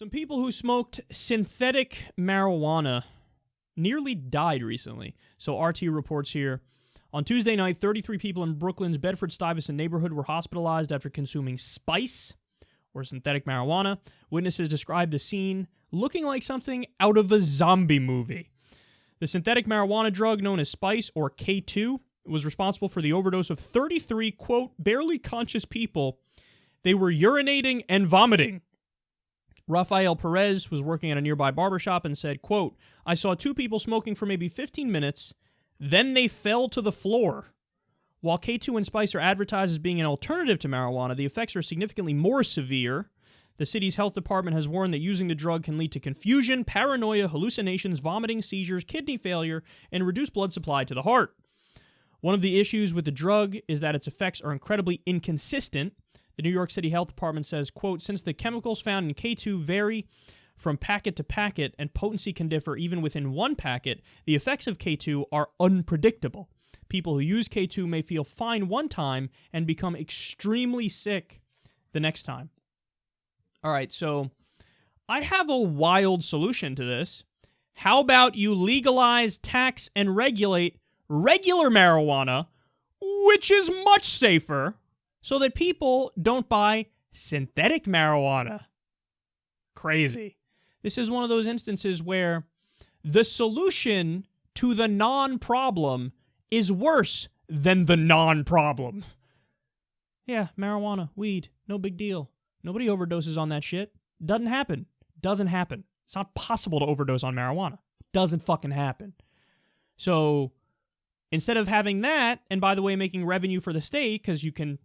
Some people who smoked synthetic marijuana nearly died recently. So RT reports here. On Tuesday night, 33 people in Brooklyn's Bedford-Stuyvesant neighborhood were hospitalized after consuming spice, or synthetic marijuana. Witnesses described the scene looking like something out of a zombie movie. The synthetic marijuana drug known as spice, or K2, was responsible for the overdose of 33, quote, barely conscious people. They were urinating and vomiting. Rafael Perez was working at a nearby barbershop and said, quote, I saw two people smoking for maybe 15 minutes, then they fell to the floor. While K2 and spice are advertised as being an alternative to marijuana, the effects are significantly more severe. The city's health department has warned that using the drug can lead to confusion, paranoia, hallucinations, vomiting, seizures, kidney failure, and reduced blood supply to the heart. One of the issues with the drug is that its effects are incredibly inconsistent. The New York City Health Department says, quote, since the chemicals found in K2 vary from packet to packet and potency can differ even within one packet, the effects of K2 are unpredictable. People who use K2 may feel fine one time and become extremely sick the next time. All right, so I have a wild solution to this. How about you legalize, tax, and regulate regular marijuana, which is much safer, so that people don't buy synthetic marijuana? Crazy. This is one of those instances where the solution to the non-problem is worse than the non-problem. Yeah, marijuana, weed, no big deal. Nobody overdoses on that shit. Doesn't happen. Doesn't happen. It's not possible to overdose on marijuana. Doesn't fucking happen. So instead of having that, and by the way, making revenue for the state, because you can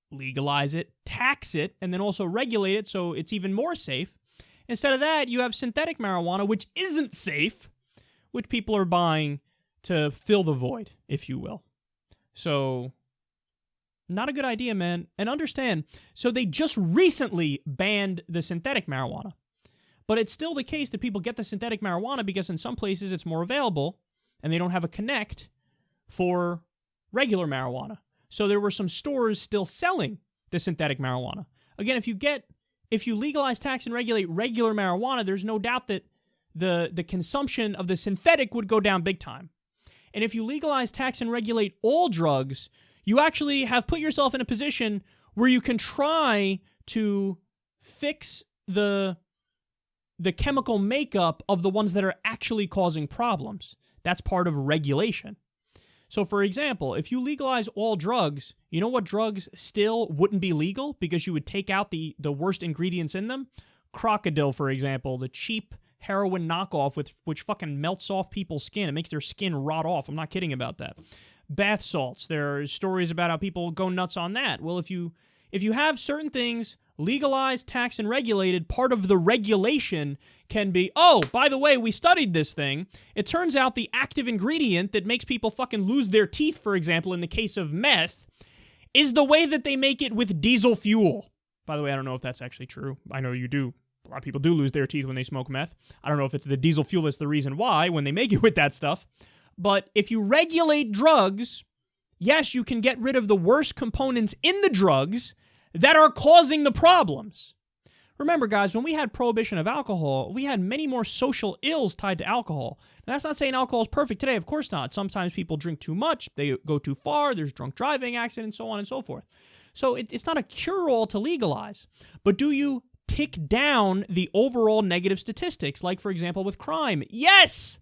legalize it, tax it, and then also regulate it so it's even more safe, instead of that, you have synthetic marijuana, which isn't safe, which people are buying to fill the void, if you will. So not a good idea, man. And understand, so they just recently banned the synthetic marijuana. But it's still the case that people get the synthetic marijuana because in some places it's more available and they don't have a connect for regular marijuana. So there were some stores still selling the synthetic marijuana. Again, if you legalize, tax, and regulate regular marijuana, there's no doubt that the consumption of the synthetic would go down big time. And if you legalize, tax, and regulate all drugs, you actually have put yourself in a position where you can try to fix the chemical makeup of the ones that are actually causing problems. That's part of regulation. So, for example, if you legalize all drugs, you know what drugs still wouldn't be legal because you would take out the worst ingredients in them? Crocodile, for example, the cheap heroin knockoff which fucking melts off people's skin. It makes their skin rot off. I'm not kidding about that. Bath salts. There are stories about how people go nuts on that. Well, if you have certain things legalized, taxed, and regulated, part of the regulation can be, oh, by the way, we studied this thing. It turns out the active ingredient that makes people fucking lose their teeth, for example, in the case of meth, is the way that they make it with diesel fuel. By the way, I don't know if that's actually true. I know you do. A lot of people do lose their teeth when they smoke meth. I don't know if it's the diesel fuel that's the reason why when they make it with that stuff. But if you regulate drugs, yes, you can get rid of the worst components in the drugs that are causing the problems. Remember, guys, when we had prohibition of alcohol, we had many more social ills tied to alcohol. Now, that's not saying alcohol is perfect today. Of course not. Sometimes people drink too much. They go too far. There's drunk driving accidents, so on and so forth. So it's not a cure-all to legalize. But do you tick down the overall negative statistics, like, for example, with crime? Yes!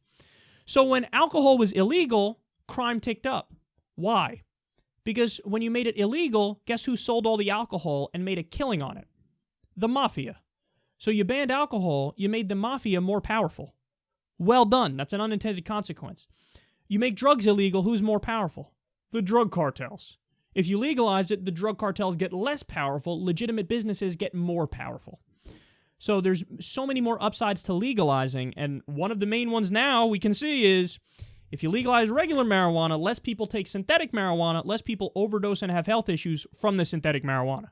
So when alcohol was illegal, crime ticked up. Why? Because when you made it illegal, guess who sold all the alcohol and made a killing on it? The mafia. So you banned alcohol, you made the mafia more powerful. Well done. That's an unintended consequence. You make drugs illegal, who's more powerful? The drug cartels. If you legalize it, the drug cartels get less powerful, legitimate businesses get more powerful. So there's so many more upsides to legalizing, and one of the main ones now we can see is if you legalize regular marijuana, less people take synthetic marijuana, less people overdose and have health issues from the synthetic marijuana.